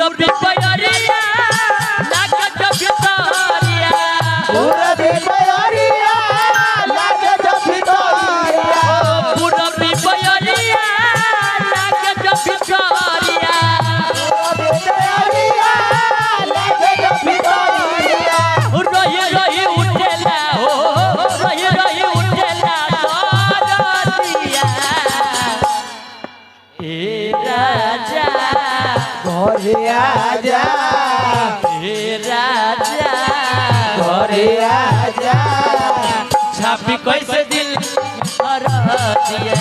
पूरबी बयरिया लागे जब भितरिया पूरबी बयरिया लागे जब भितरिया पूरबी बयरिया लागे जब भितरिया बयरिया लागे जब भितरिया रही रही उठेला हो रही रही उठेला दरदिया ए राजा घरे आजा हे राजा घरे आजा छापी कैसे दिल हर दिया